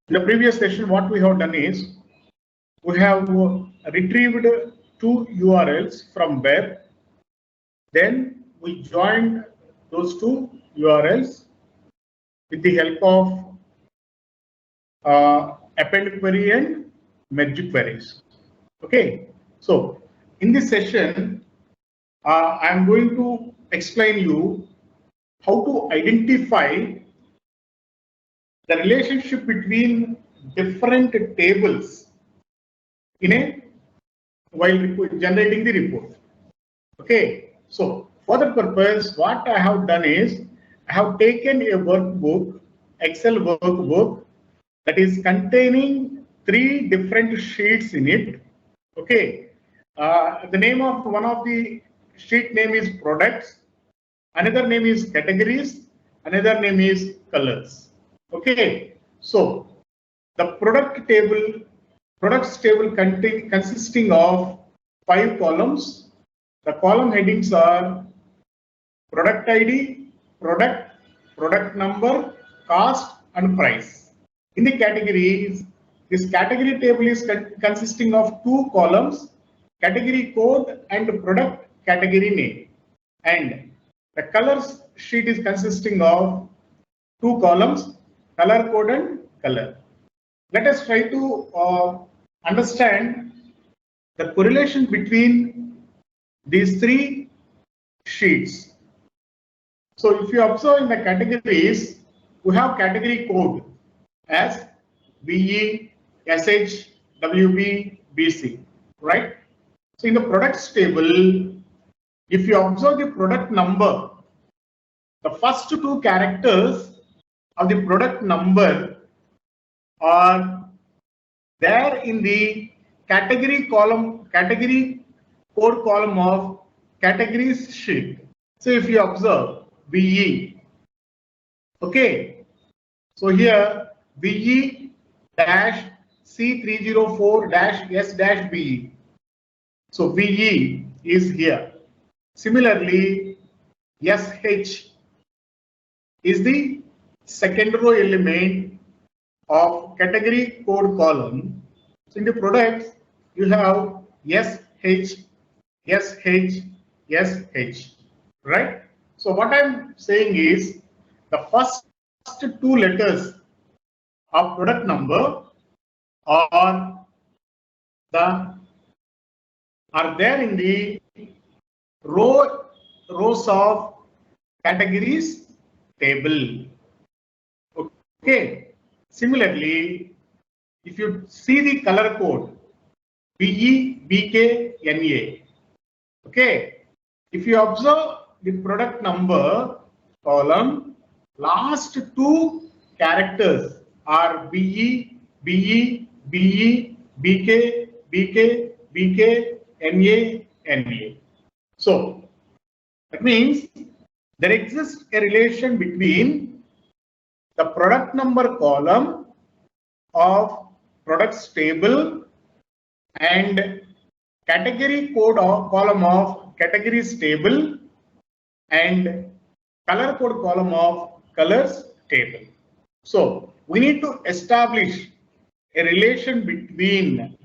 In the previous session, what we have done is we have retrieved two URLs from web. Then we joined those two URLs with the help of append query and merge queries. Okay, so in this session, I am going to explain you how to identify the relationship between different tables in a while generating the report. Okay, so for that purpose, what I have done is I have taken a workbook, Excel workbook, that is containing 3 different sheets in it. Okay, the name of one of the sheet name is products, another name is categories, another name is colors. Okay, so the products table consisting of 5 columns. The column headings are product ID, product, product number, cost, and price. In the categories, this category table is consisting of 2 columns, category code and product category name. And the colors sheet is consisting of 2 columns, color code and color. Let us try to understand the correlation between these 3 sheets. So if you observe in the categories, we have category code as BE, SH, WB, BC, right? So in the products table, if you observe the product number, the first 2 characters of the product number are there in the category code column of categories sheet. So if you observe BE, okay, so here BE dash C304 dash S dash BE. So BE is here. Similarly, SH is the second row element of category code column. So in the products, you have SH, SH, SH, right? So what I'm saying is the first 2 letters of product number are there in the rows of categories table. Okay. Similarly, if you see the color code BE, BK, NA. Okay. If you observe the product number column, last 2 characters are BE, BE, BE, BK, BK, BK, NA, NA. So that means there exists a relation between the product number column of products table and category code column of categories table and color code column of colors table. So we need to establish a relation between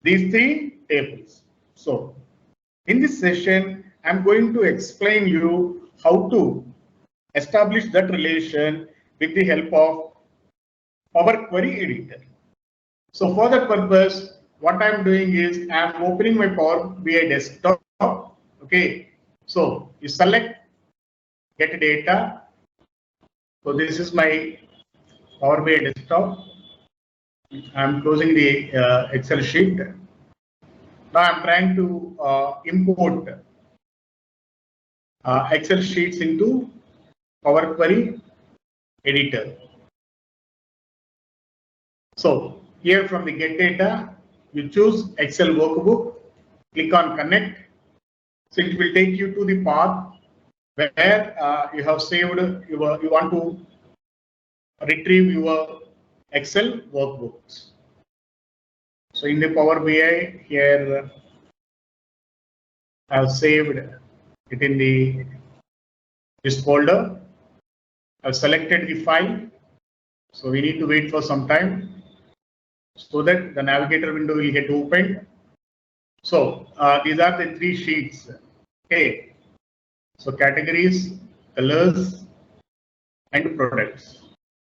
these 3 tables. So in this session, I'm going to explain you how to establish that relation with the help of Power Query Editor. So for that purpose, what I'm doing is I'm opening my Power BI desktop. Okay, so you select Get Data. So this is my Power BI desktop. I'm closing the Excel sheet. Now I'm trying to import Excel sheets into Power Query Editor. So here from the Get Data, you choose Excel Workbook, click on Connect. So it will take you to the path where you have saved you want to retrieve your Excel workbooks. So in the Power BI here, I have saved it in this folder. I've selected the file. So we need to wait for some time so that the navigator window will get opened. So these are the three sheets. Okay. So categories, colors, and products.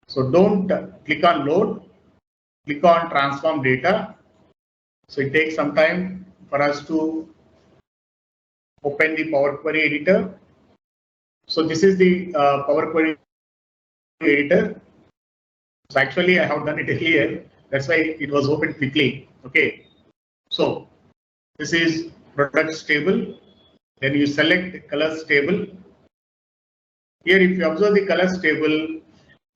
So don't click on load, click on transform data. So it takes some time for us to open the Power Query editor. So this is the Power Query editor. So actually I have done it earlier. That's why it was opened quickly. Okay. So this is products table. Then you select colors table. Here, if you observe the colors table,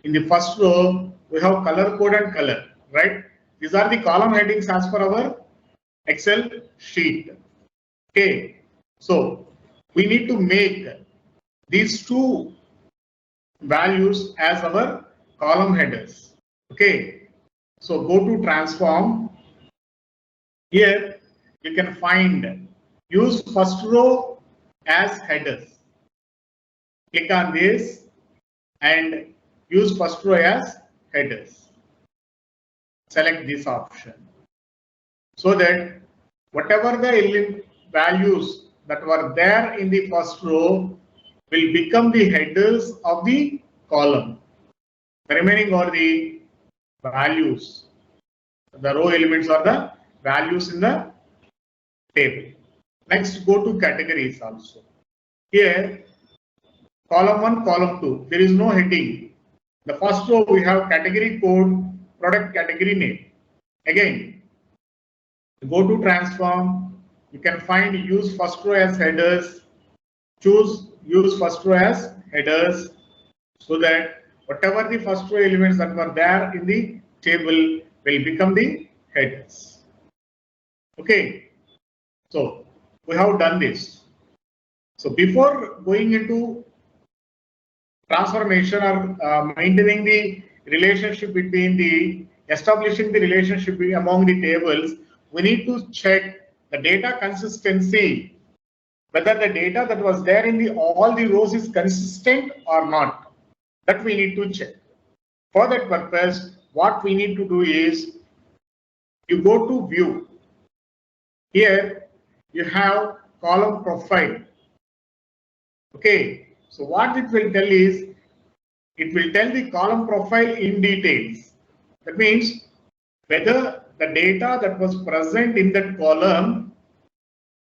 in the first row, we have color code and color, right? These are the column headings as per our Excel sheet. Okay. So we need to make these two values as our column headers. Okay. So go to transform. Here you can find use first row as headers. Click on this and use first row as headers. Select this option so that whatever the values that were there in the first row will become the headers of the column. The remaining are the values. The row elements are the values in the table. Next, go to categories also. Here, column 1, column 2, there is no heading. The first row we have category code, product category name. Again, go to transform. You can find use first row as headers. Choose use first row as headers so that whatever the first row elements that were there in the table will become the headers. Okay. So we have done this. So before going into transformation or maintaining the relationship between establishing the relationship among the tables, we need to check the data consistency, whether the data that was there in all the rows is consistent or not. That we need to check. For that purpose, what we need to do is you go to view. Here you have column profile. Okay. So what it will tell is, it will tell the column profile in details. That means whether the data that was present in that column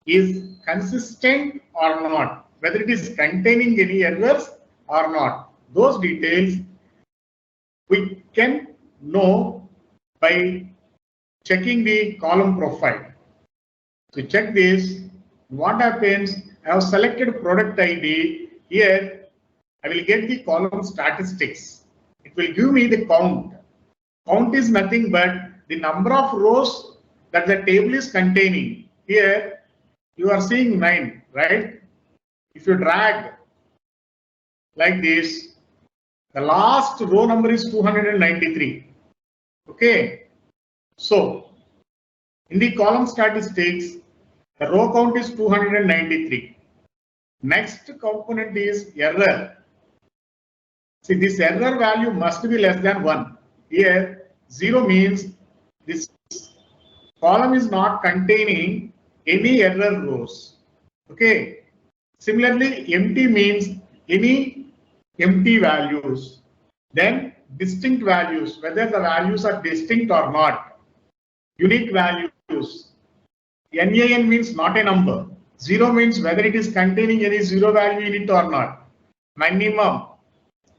is consistent or not, whether it is containing any errors or not. Those details we can know by checking the column profile. So check this. What happens? I have selected product ID. Here, I will get the column statistics. It will give me the count. Count is nothing but the number of rows that the table is containing. Here, you are seeing 9, right? If you drag like this, the last row number is 293. Okay. So, in the column statistics, the row count is 293. Next component is error. See, this error value must be less than 1. Here, 0 means this column is not containing any error rows. Okay. Similarly, empty means any empty values. Then distinct values, whether the values are distinct or not. Unique values. NaN means not a number. 0 means whether it is containing any 0 value in it or not. Minimum,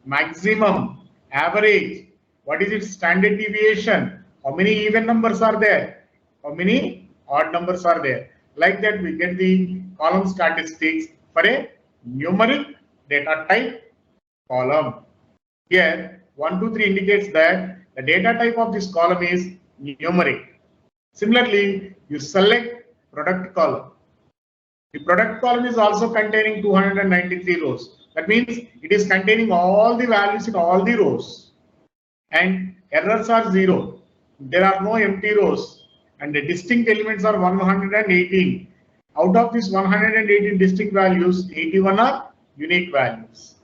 maximum, average, what is its standard deviation, how many even numbers are there, how many odd numbers are there. Like that we get the column statistics for a numeric data type column. Here 1, 2, 3 indicates that the data type of this column is numeric. Similarly, you select product column. The product column is also containing 293 rows. That means it is containing all the values in all the rows. And errors are 0. There are no empty rows. And the distinct elements are 118. Out of these 118 distinct values, 81 are unique values.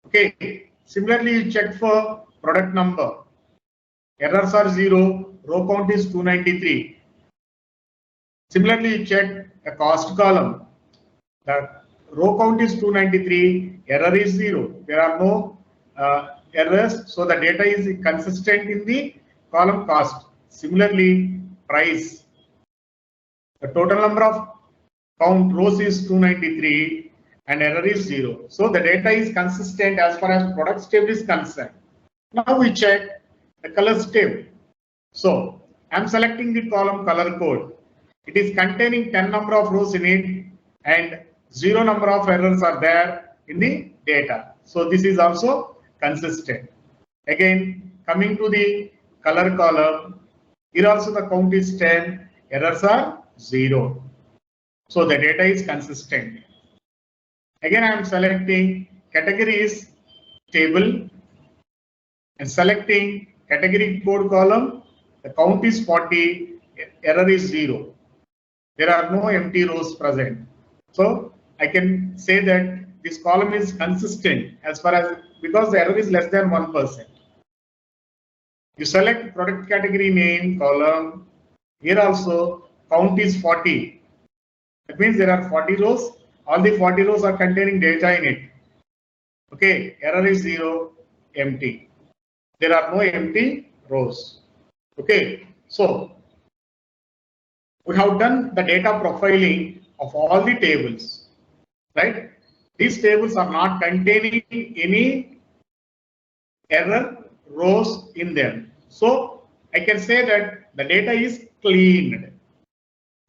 Okay. Similarly, you check for product number. Errors are 0. Row count is 293. Similarly, you check a cost column. The row count is 293. Error is 0. There are no errors. So the data is consistent in the column cost. Similarly, price. The total number of count rows is 293 and error is 0. So the data is consistent as far as products table is concerned. Now we check the colors table. So I'm selecting the column color code. It is containing 10 number of rows in it and 0 number of errors are there in the data. So this is also consistent. Again, coming to the color column, here also the count is 10, errors are 0. So the data is consistent. Again, I am selecting categories table and selecting category code column. The count is 40, error is 0. There are no empty rows present. So I can say that this column is consistent as far as because the error is less than 1%. You select product category name column. Here also count is 40. That means there are 40 rows. All the 40 rows are containing data in it. Okay, error is 0, empty. There are no empty rows. Okay, so we have done the data profiling of all the tables, right? These tables are not containing any error rows in them. So I can say that the data is cleaned.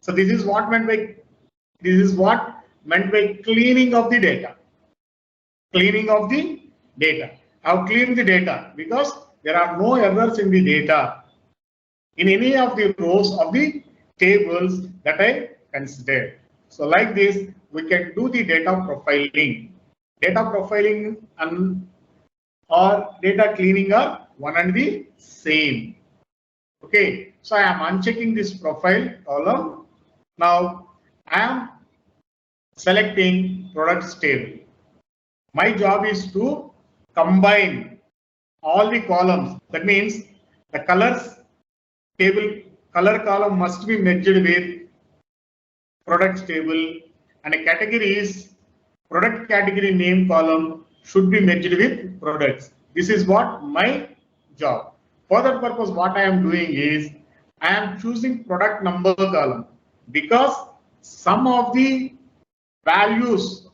So this is what meant by cleaning of the data. Cleaning of the data. I have cleaned the data because there are no errors in the data in any of the rows of the tables that I considered. So like this, we can do the data profiling. Data profiling and or data cleaning are one and the same. Okay, so I am unchecking this profile column. Now I am selecting products table. My job is to combine all the columns. That means the colors table color column must be merged with products table, and a category is product category name column should be merged with products. This is what my job. For that purpose, what I am doing is I am choosing product number column because some of the values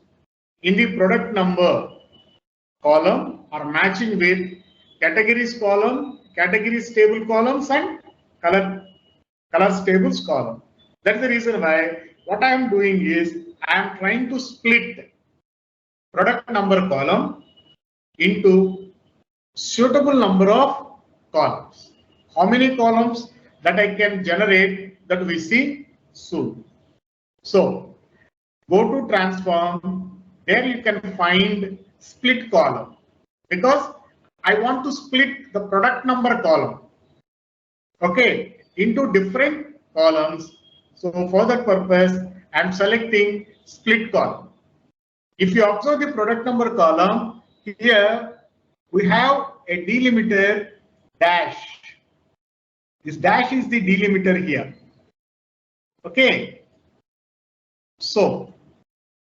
in the product number column are matching with categories column, categories table columns, and colors tables column. That's the reason why what I am doing is I am trying to split product number column into suitable number of columns. How many columns that I can generate, that we see soon. So go to transform. There you can find split column because I want to split the product number column, okay, into different columns. So for that purpose, I am selecting split column. If you observe the product number column, here we have a delimiter dash. This dash is the delimiter here. Okay. So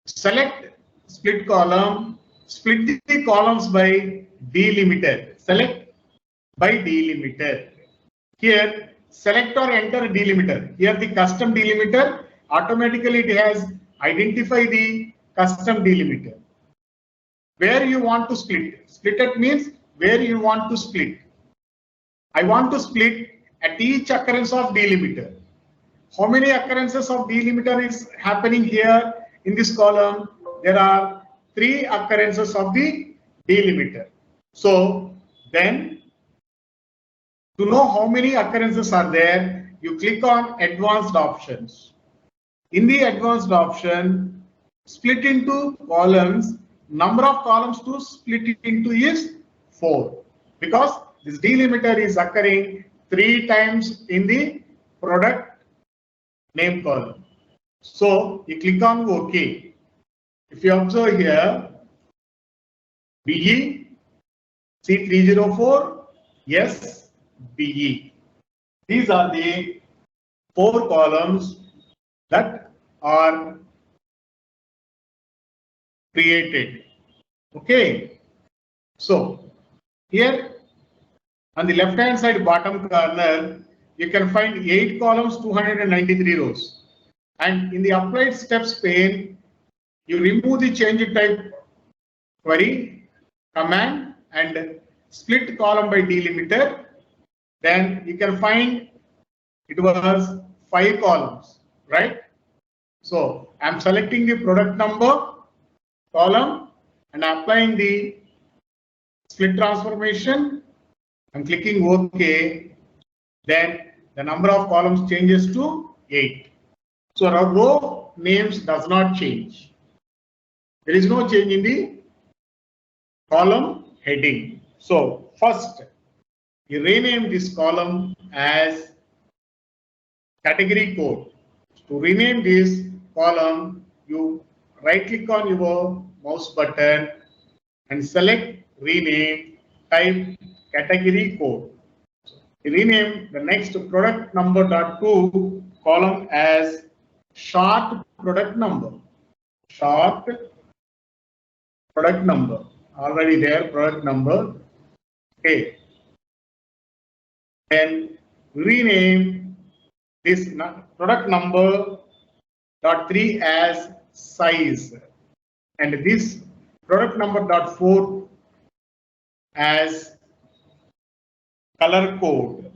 select split column, split the columns by delimiter. Select by delimiter. Here select or enter delimiter. Here the custom delimiter, automatically it has identified the custom delimiter. Where you want to split. Split it means where you want to split. I want to split at each occurrence of delimiter. How many occurrences of delimiter is happening here in this column? There are 3 occurrences of the delimiter. So then, to know how many occurrences are there, you click on advanced options. In the advanced option, split into columns, number of columns to split it into is 4 because this delimiter is occurring 3 times in the product name column. So you click on OK. If you observe here, BE C304, yes, BE. These are the 4 columns that are created. Okay. So here on the left hand side bottom corner, you can find 8 columns, 293 rows. And in the applied steps pane, you remove the change type query, command, and split column by delimiter. Then you can find it was 5 columns, right? So I'm selecting the product number column and applying the split transformation. I'm clicking OK. Then the number of columns changes to 8. So our row names does not change. There is no change in the column heading. So first, you rename this column as category code. To rename this column, you right click on your mouse button and select rename, type category code. Rename the next product number .2 column as short product number. Short product number. Already there, product number. Okay. Then rename this product number .3 as size, and this product number .4 as color code.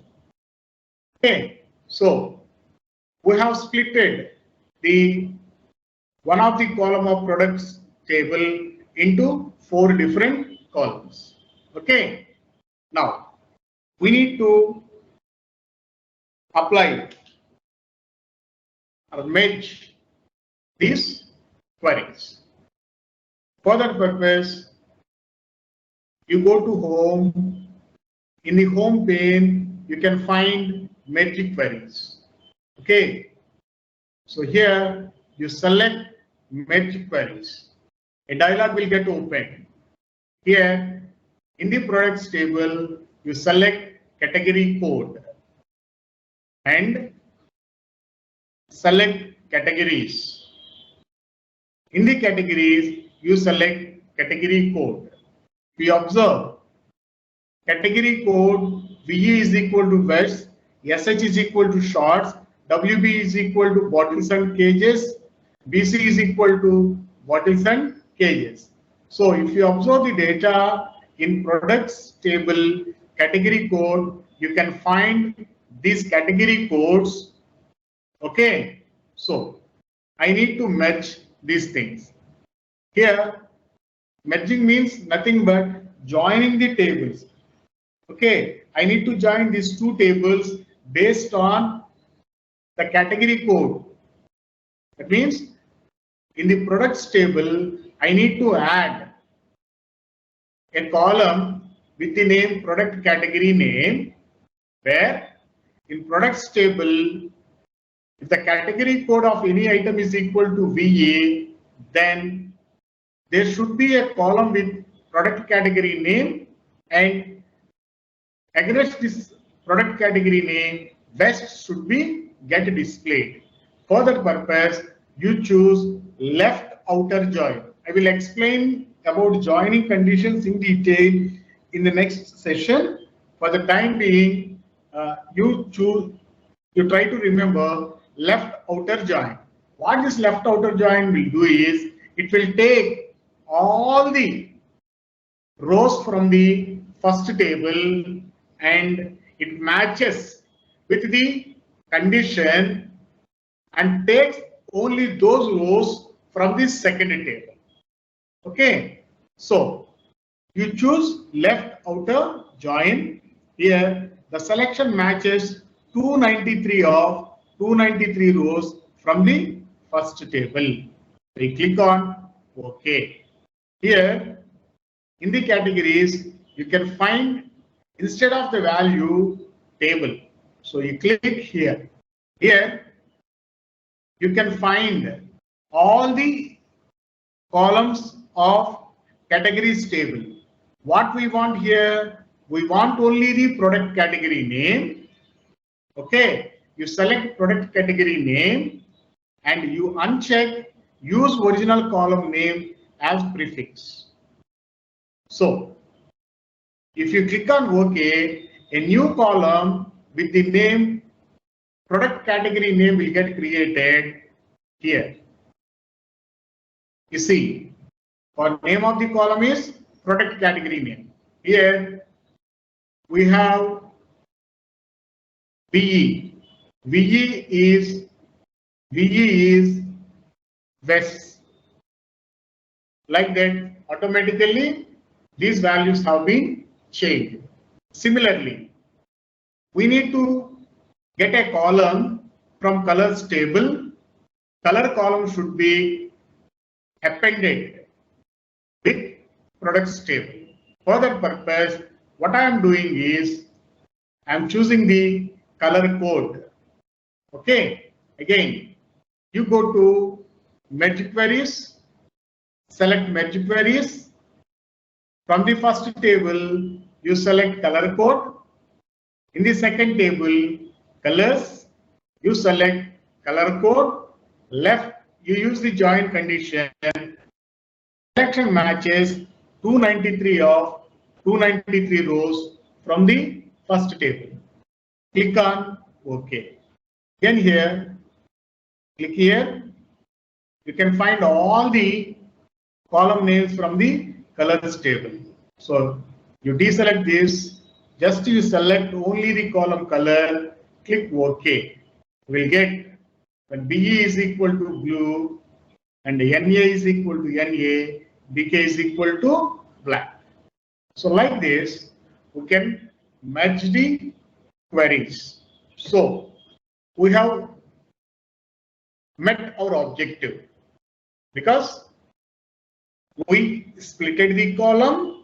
Okay, so we have splitted the one of the column of products table into 4 different columns. Okay, now we need to apply or merge these queries. For that purpose, you go to home. In the home pane, you can find merge queries. Okay, so here you select merge queries. A dialog will get opened. Here in the products table, you select category code and select categories. In the categories, you select category code. We observe category code VE is equal to vests, SH is equal to shorts, WB is equal to bottles and cages, BC is equal to bottles and cages. So if you observe the data in products table category code, you can find these category codes. Okay, so I need to merge these things. Here, merging means nothing but joining the tables. Okay, I need to join these 2 tables based on the category code. That means in the products table, I need to add a column with the name product category name, where in products table, if the category code of any item is equal to VA, then there should be a column with product category name, and against this product category name, best should be get displayed. For that purpose, you choose left outer join. I will explain about joining conditions in detail in the next session. For the time being, you try to remember left outer join. What this left outer join will do is, it will take all the rows from the first table and it matches with the condition and takes only those rows from the second table. Okay, so you choose left outer join. Here the selection matches 293 of 293 rows from the first table. We click on OK. Here in the categories, you can find instead of the value table. So you click here. Here you can find all the columns of categories table. What we want here, we want only the product category name. Okay, you select product category name and you uncheck use original column name as prefix. So if you click on OK, a new column with the name product category name will get created here. You see, our name of the column is product category name. Here we have VE. VE is West. Like that, automatically these values have been changed. Similarly, we need to get a column from colors table. Color column should be appended with products table. For that purpose, what I am doing is I am choosing the color code. Okay, again, you go to merge queries, select merge queries. From the first table, you select color code. In the second table, colors, you select color code. Left, you use the join condition. Selection matches 293 of 293 rows from the first table. Click on OK. Then here, click here. You can find all the column names from the colors table. So you deselect this, just you select only the column color, click OK. We'll get when BE is equal to blue and NA is equal to NA, BK is equal to black. So like this, we can match the queries. So we have met our objective because we splitted the column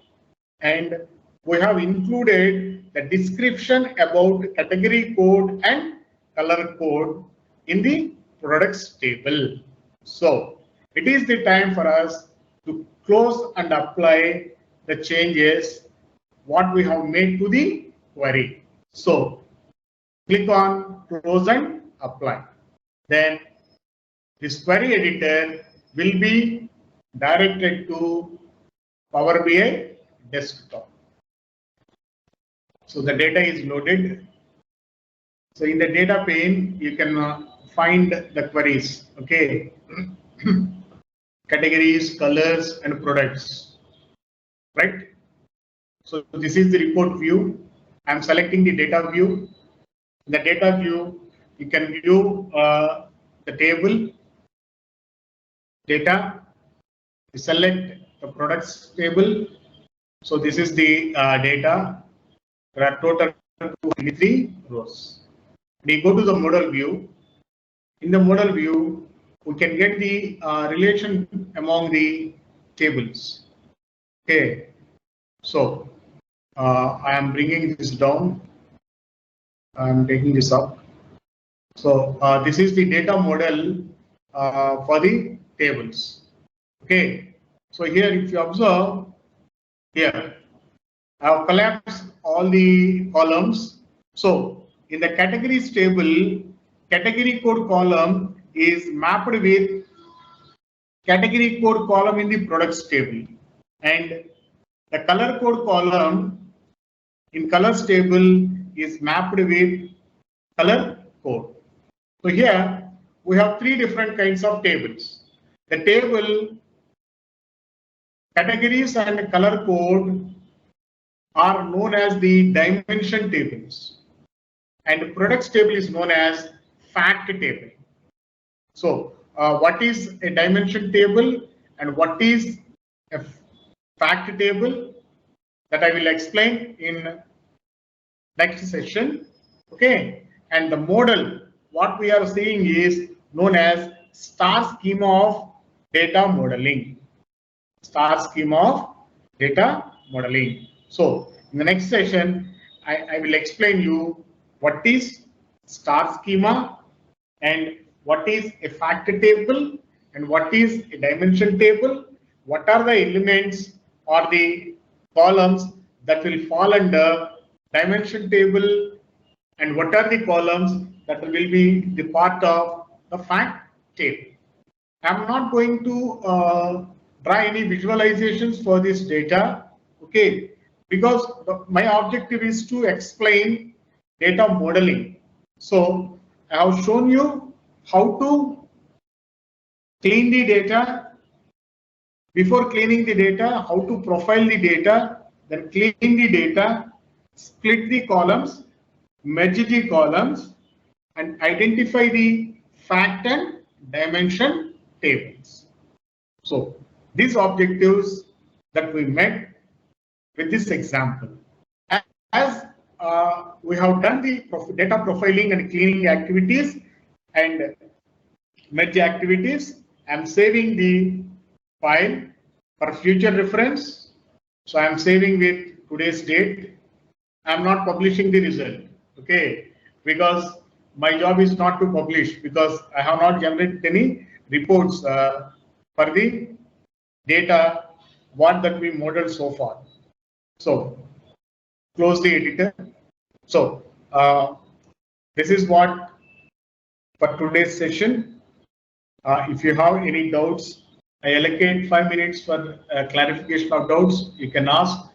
and we have included the description about category code and color code in the products table. So it is the time for us to close and apply the changes what we have made to the query. So click on close and apply. Then this query editor will be directed to Power BI desktop. So the data is loaded. So in the data pane, you can find the queries. Okay, categories, colors, and products. Right. So this is the report view. I'm selecting the data view. In the data view, you can view the table data. You select the products table. So this is the data. There are total 23 rows. We go to the model view. In the model view, we can get the relation among the tables. Okay. So I am bringing this down. I am taking this up. So this is the data model for the tables. Okay. So here, if you observe, here I have collapsed all the columns. So in the categories table, category code column is mapped with category code column in the products table, and the color code column in colors table is mapped with color code. So here we have three different kinds of tables. The table categories and color code are known as the dimension tables, and products table is known as fact table. So what is a dimension table and what is a fact table, that I will explain in next session. Okay, and the model what we are seeing is known as star schema of data modeling. Star schema of data modeling. So in the next session, I will explain you what is star schema and what is a fact table and what is a dimension table, what are the elements or the columns that will fall under dimension table, and what are the columns that will be the part of the fact table. I'm not going to draw any visualizations for this data, okay, because my objective is to explain data modeling. So I have shown you how to clean the data. Before cleaning the data, how to profile the data, then clean the data, split the columns, merge the columns, and identify the fact and dimension tables. So these objectives that we met with this example. As we have done the data profiling and cleaning activities and merge activities, I'm saving the file for future reference. So I'm saving with today's date. I'm not publishing the result, okay, because my job is not to publish, because I have not generated any reports for the data what that we modeled so far. So close the editor. So this is what for today's session. If you have any doubts, I allocate 5 minutes for clarification of doubts. You can ask.